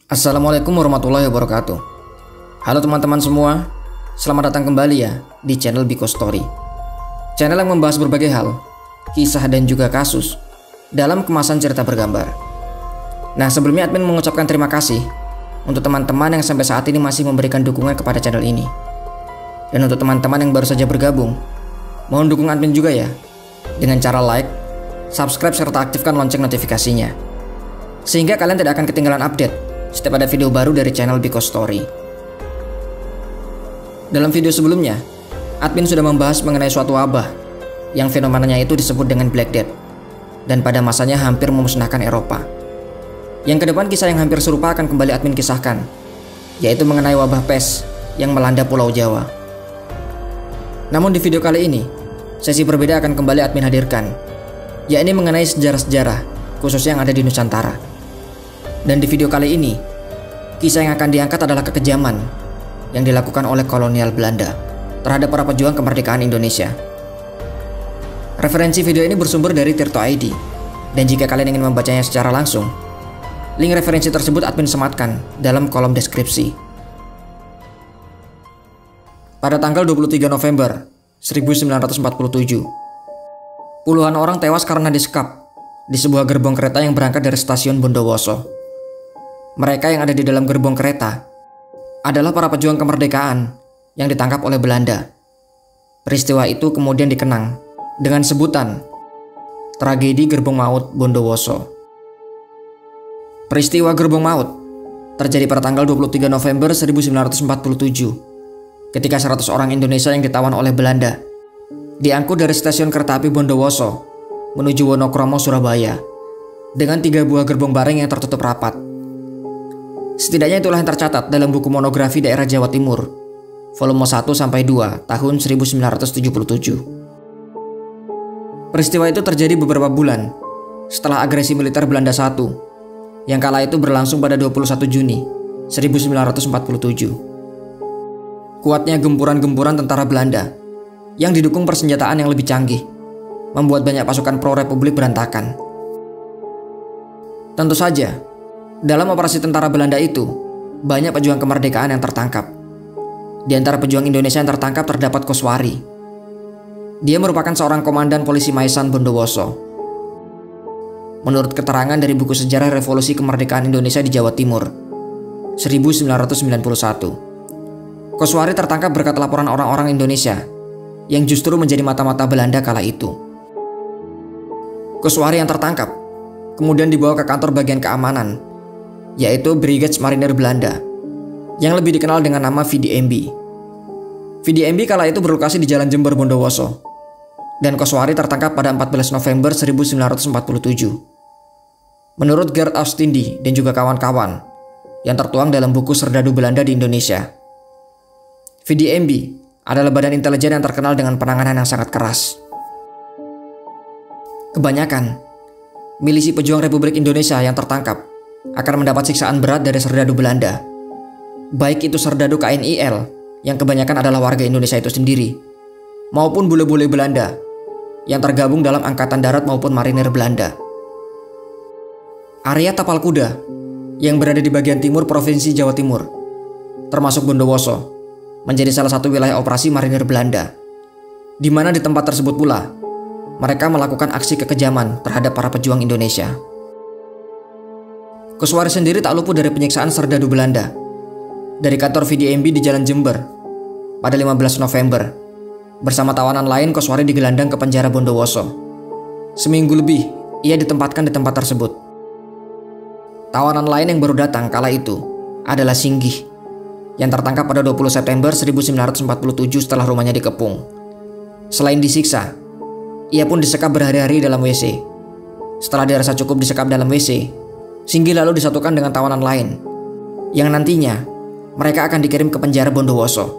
Assalamualaikum warahmatullahi wabarakatuh. Halo teman-teman semua, selamat datang kembali ya di channel Biko Story. Channel yang membahas berbagai hal, kisah dan juga kasus dalam kemasan cerita bergambar. Nah, sebelumnya admin mengucapkan terima kasih untuk teman-teman yang sampai saat ini masih memberikan dukungan kepada channel ini. Dan untuk teman-teman yang baru saja bergabung, mohon dukung admin juga ya dengan cara like, subscribe serta aktifkan lonceng notifikasinya, sehingga kalian tidak akan ketinggalan update setiap ada video baru dari channel Biko Story. Dalam video sebelumnya, admin sudah membahas mengenai suatu wabah yang fenomenanya itu disebut dengan Black Death, dan pada masanya hampir memusnahkan Eropa. Yang kedepan kisah yang hampir serupa akan kembali admin kisahkan, yaitu mengenai wabah pes yang melanda Pulau Jawa. Namun di video kali ini, sesi berbeda akan kembali admin hadirkan, yakni mengenai sejarah-sejarah khususnya yang ada di Nusantara. Dan di video kali ini, kisah yang akan diangkat adalah kekejaman yang dilakukan oleh kolonial Belanda terhadap para pejuang kemerdekaan Indonesia. Referensi video ini bersumber dari Tirto ID, dan jika kalian ingin membacanya secara langsung, link referensi tersebut admin sematkan dalam kolom deskripsi. Pada tanggal 23 November 1947, puluhan orang tewas karena disekap di sebuah gerbong kereta yang berangkat dari stasiun Bondowoso. Mereka yang ada di dalam gerbong kereta adalah para pejuang kemerdekaan yang ditangkap oleh Belanda. Peristiwa itu kemudian dikenang dengan sebutan Tragedi Gerbong Maut Bondowoso. Peristiwa Gerbong Maut terjadi pada tanggal 23 November 1947 ketika 100 orang Indonesia yang ditawan oleh Belanda diangkut dari stasiun kereta api Bondowoso menuju Wonokromo, Surabaya dengan 3 buah gerbong bareng yang tertutup rapat. Setidaknya itulah yang tercatat dalam buku monografi daerah Jawa Timur, volume 1-2 tahun 1977. Peristiwa itu terjadi beberapa bulan setelah agresi militer Belanda I yang kala itu berlangsung pada 21 Juni 1947. Kuatnya gempuran-gempuran tentara Belanda yang didukung persenjataan yang lebih canggih membuat banyak pasukan pro-republik berantakan. Tentu saja, dalam operasi tentara Belanda itu, banyak pejuang kemerdekaan yang tertangkap. Di antara pejuang Indonesia yang tertangkap terdapat Koswari. Dia merupakan seorang komandan polisi Maesan Bondowoso. Menurut keterangan dari buku sejarah revolusi kemerdekaan Indonesia di Jawa Timur, 1991, Koswari tertangkap berkat laporan orang-orang Indonesia yang justru menjadi mata-mata Belanda kala itu. Koswari yang tertangkap kemudian dibawa ke kantor bagian keamanan, yaitu Brigade Marinir Belanda, yang lebih dikenal dengan nama VDMB. VDMB kala itu berlokasi di Jalan Jember, Bondowoso, dan Koswari tertangkap pada 14 November 1947. Menurut Gert Austindi dan juga kawan-kawan, yang tertuang dalam buku Serdadu Belanda di Indonesia, VDMB adalah badan intelijen yang terkenal dengan penanganan yang sangat keras. Kebanyakan milisi pejuang Republik Indonesia yang tertangkap akan mendapat siksaan berat dari serdadu Belanda, baik itu serdadu KNIL yang kebanyakan adalah warga Indonesia itu sendiri, maupun bule-bule Belanda yang tergabung dalam angkatan darat maupun marinir Belanda. Area Tapal Kuda yang berada di bagian timur Provinsi Jawa Timur, termasuk Bondowoso, menjadi salah satu wilayah operasi marinir Belanda, di mana di tempat tersebut pula mereka melakukan aksi kekejaman terhadap para pejuang Indonesia. Koswari sendiri tak luput dari penyiksaan serdadu Belanda dari kantor VDMB di Jalan Jember pada 15 November. Bersama tawanan lain, Koswari digelandang ke penjara Bondowoso. Seminggu lebih ia ditempatkan di tempat tersebut. Tawanan lain yang baru datang kala itu adalah Singgih, yang tertangkap pada 20 September 1947 setelah rumahnya dikepung. Selain disiksa, ia pun disekap berhari-hari dalam WC. Setelah dirasa cukup disekap dalam WC, Singgih lalu disatukan dengan tawanan lain, yang nantinya mereka akan dikirim ke penjara Bondowoso.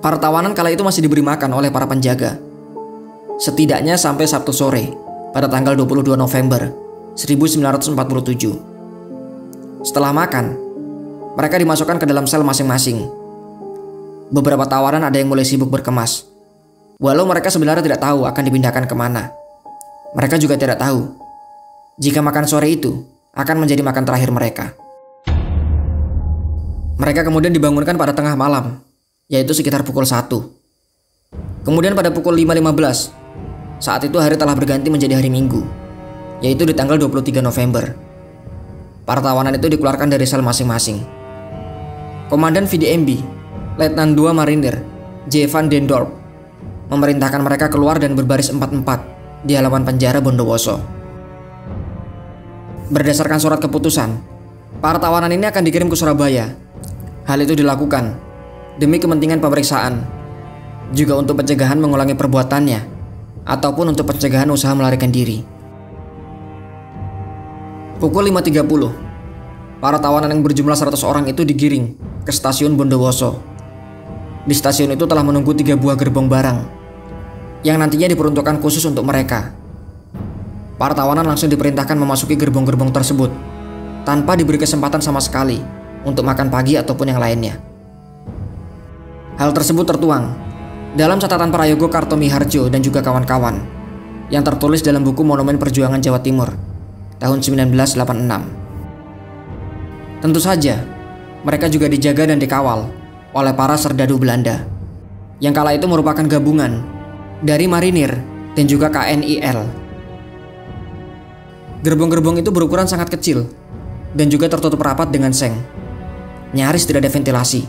Para tawanan kala itu masih diberi makan oleh para penjaga, setidaknya sampai Sabtu sore pada tanggal 22 November 1947. Setelah makan, mereka dimasukkan ke dalam sel masing-masing. Beberapa tawanan ada yang mulai sibuk berkemas, walau mereka sebenarnya tidak tahu akan dipindahkan kemana. Mereka juga tidak tahu jika makan sore itu akan menjadi makan terakhir mereka. Mereka kemudian dibangunkan pada tengah malam, yaitu sekitar pukul 1. Kemudian pada pukul 5.15, saat itu hari telah berganti menjadi hari Minggu, yaitu di tanggal 23 November. Para tawanan itu dikeluarkan dari sel masing-masing. Komandan VDMB, Letnan 2 Marinir J. Van den Dorp, memerintahkan mereka keluar dan berbaris 4-4 di halaman penjara Bondowoso. Berdasarkan surat keputusan, para tawanan ini akan dikirim ke Surabaya. Hal itu dilakukan demi kepentingan pemeriksaan, juga untuk pencegahan mengulangi perbuatannya, ataupun untuk pencegahan usaha melarikan diri. Pukul 5.30, para tawanan yang berjumlah 100 orang itu digiring ke stasiun Bondowoso. Di stasiun itu telah menunggu 3 buah gerbong barang yang nantinya diperuntukkan khusus untuk mereka. Para tawanan langsung diperintahkan memasuki gerbong-gerbong tersebut tanpa diberi kesempatan sama sekali untuk makan pagi ataupun yang lainnya. Hal tersebut tertuang dalam catatan Prayogo Kartomiharjo dan juga kawan-kawan yang tertulis dalam buku Monumen Perjuangan Jawa Timur tahun 1986. Tentu saja, mereka juga dijaga dan dikawal oleh para serdadu Belanda yang kala itu merupakan gabungan dari marinir dan juga KNIL. Gerbong-gerbong itu berukuran sangat kecil dan juga tertutup rapat dengan seng. Nyaris tidak ada ventilasi.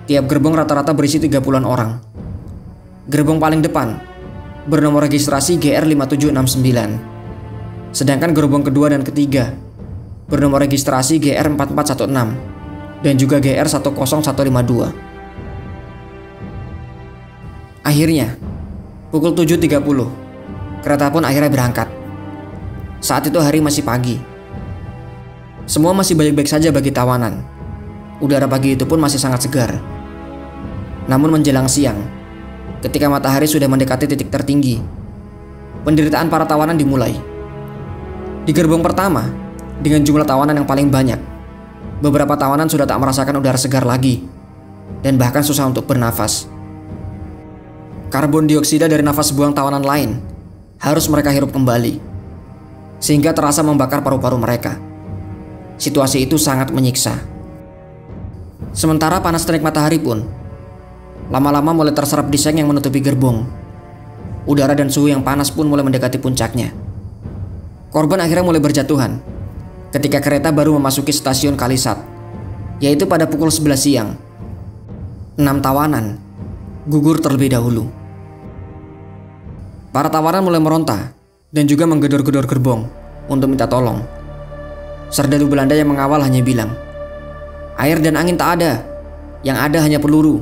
Tiap gerbong rata-rata berisi 30-an orang. Gerbong paling depan bernomor registrasi GR5769. Sedangkan gerbong kedua dan ketiga bernomor registrasi GR4416 dan juga GR10152. Akhirnya, pukul 7.30, kereta pun akhirnya berangkat. Saat itu hari masih pagi. Semua masih baik-baik saja bagi tawanan. Udara pagi itu pun masih sangat segar. Namun menjelang siang, ketika matahari sudah mendekati titik tertinggi, penderitaan para tawanan dimulai. Di gerbong pertama, dengan jumlah tawanan yang paling banyak, beberapa tawanan sudah tak merasakan udara segar lagi dan bahkan susah untuk bernafas. Karbon dioksida dari nafas buang tawanan lain harus mereka hirup kembali, sehingga terasa membakar paru-paru mereka. Situasi itu sangat menyiksa. Sementara panas terik matahari pun lama-lama mulai terserap di seng yang menutupi gerbong. Udara dan suhu yang panas pun mulai mendekati puncaknya. Korban akhirnya mulai berjatuhan ketika kereta baru memasuki stasiun Kalisat, yaitu pada pukul 11 siang. 6 tawanan gugur terlebih dahulu. Para tawanan mulai meronta dan juga menggedor-gedor gerbong untuk minta tolong. Serdadu Belanda yang mengawal hanya bilang, "Air dan angin tak ada, yang ada hanya peluru,"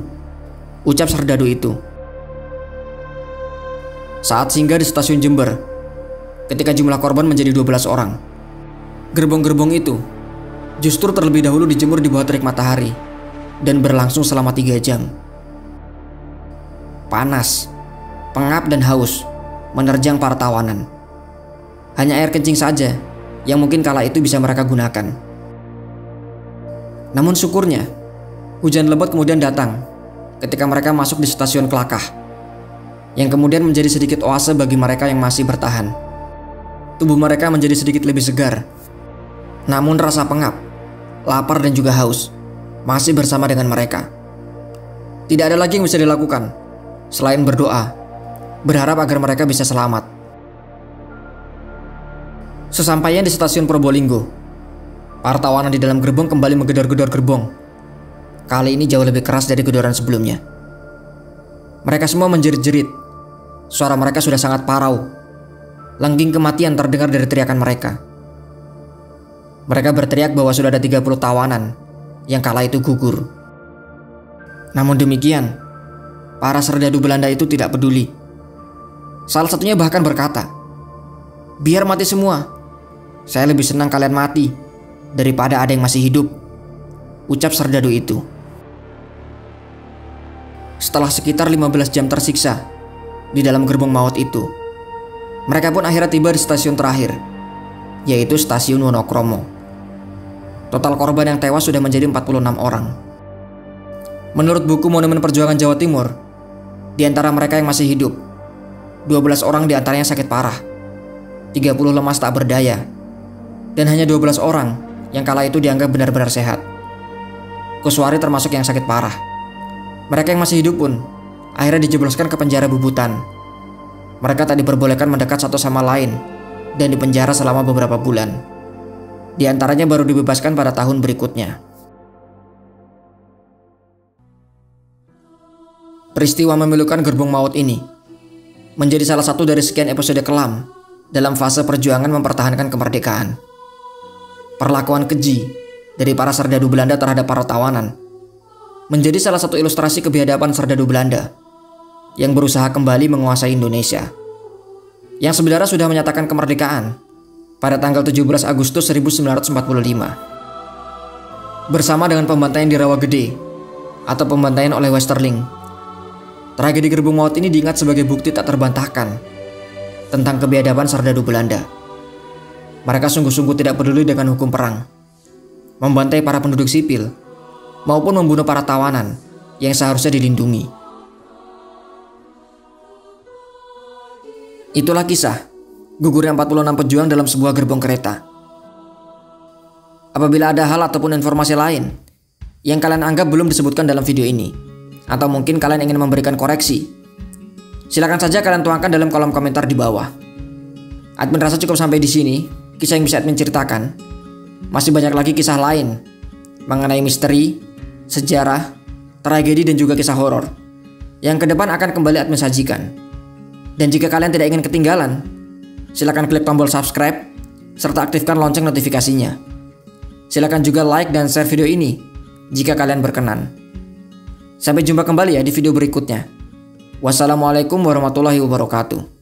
ucap serdadu itu. Saat singgah di stasiun Jember, ketika jumlah korban menjadi 12 orang, gerbong-gerbong itu justru terlebih dahulu dijemur di bawah terik matahari dan berlangsung selama 3 jam. Panas, pengap dan haus menerjang para tawanan. Hanya air kencing saja yang mungkin kala itu bisa mereka gunakan. Namun syukurnya, hujan lebat kemudian datang ketika mereka masuk di stasiun Kelakah, yang kemudian menjadi sedikit oase bagi mereka yang masih bertahan. Tubuh mereka menjadi sedikit lebih segar. Namun rasa pengap, lapar dan juga haus masih bersama dengan mereka. Tidak ada lagi yang bisa dilakukan selain berdoa, berharap agar mereka bisa selamat. Sesampainya di stasiun Probolinggo, para tawanan di dalam gerbong kembali menggedor-gedor gerbong. Kali ini jauh lebih keras dari gedoran sebelumnya. Mereka semua menjerit-jerit. Suara mereka sudah sangat parau. Langging kematian terdengar dari teriakan mereka. Mereka berteriak bahwa sudah ada 30 tawanan yang kala itu gugur. Namun demikian, para serdadu Belanda itu tidak peduli. Salah satunya bahkan berkata, "Biar mati semua. Saya lebih senang kalian mati daripada ada yang masih hidup," ucap serdadu itu. Setelah sekitar 15 jam tersiksa di dalam gerbong maut itu, mereka pun akhirnya tiba di stasiun terakhir, yaitu stasiun Wonokromo. Total korban yang tewas sudah menjadi 46 orang. Menurut buku Monumen Perjuangan Jawa Timur, di antara mereka yang masih hidup, 12 orang di antaranya sakit parah, 30 lemas tak berdaya, dan hanya 12 orang yang kala itu dianggap benar-benar sehat. Kuswari termasuk yang sakit parah. Mereka yang masih hidup pun akhirnya dijebloskan ke penjara Bubutan. Mereka tak diperbolehkan mendekat satu sama lain dan dipenjara selama beberapa bulan. Di antaranya baru dibebaskan pada tahun berikutnya. Peristiwa memilukan Gerbong Maut ini menjadi salah satu dari sekian episode kelam dalam fase perjuangan mempertahankan kemerdekaan. Perlakuan keji dari para serdadu Belanda terhadap para tawanan menjadi salah satu ilustrasi kebiadaban serdadu Belanda yang berusaha kembali menguasai Indonesia, yang sebenarnya sudah menyatakan kemerdekaan pada tanggal 17 Agustus 1945. Bersama dengan pembantaian di Rawagede atau pembantaian oleh Westerling, tragedi Gerbong Maut ini diingat sebagai bukti tak terbantahkan tentang kebiadaban serdadu Belanda. Mereka sungguh-sungguh tidak peduli dengan hukum perang, membantai para penduduk sipil, maupun membunuh para tawanan yang seharusnya dilindungi. Itulah kisah gugurnya 46 pejuang dalam sebuah gerbong kereta. Apabila ada hal ataupun informasi lain yang kalian anggap belum disebutkan dalam video ini, atau mungkin kalian ingin memberikan koreksi, silakan saja kalian tuangkan dalam kolom komentar di bawah. Admin rasa cukup sampai di sini kisah yang bisa admin ceritakan. Masih banyak lagi kisah lain mengenai misteri, sejarah, tragedi, dan juga kisah horor yang ke depan akan kembali admin sajikan. Dan jika kalian tidak ingin ketinggalan, silakan klik tombol subscribe serta aktifkan lonceng notifikasinya. Silakan juga like dan share video ini jika kalian berkenan. Sampai jumpa kembali ya di video berikutnya. Wassalamualaikum warahmatullahi wabarakatuh.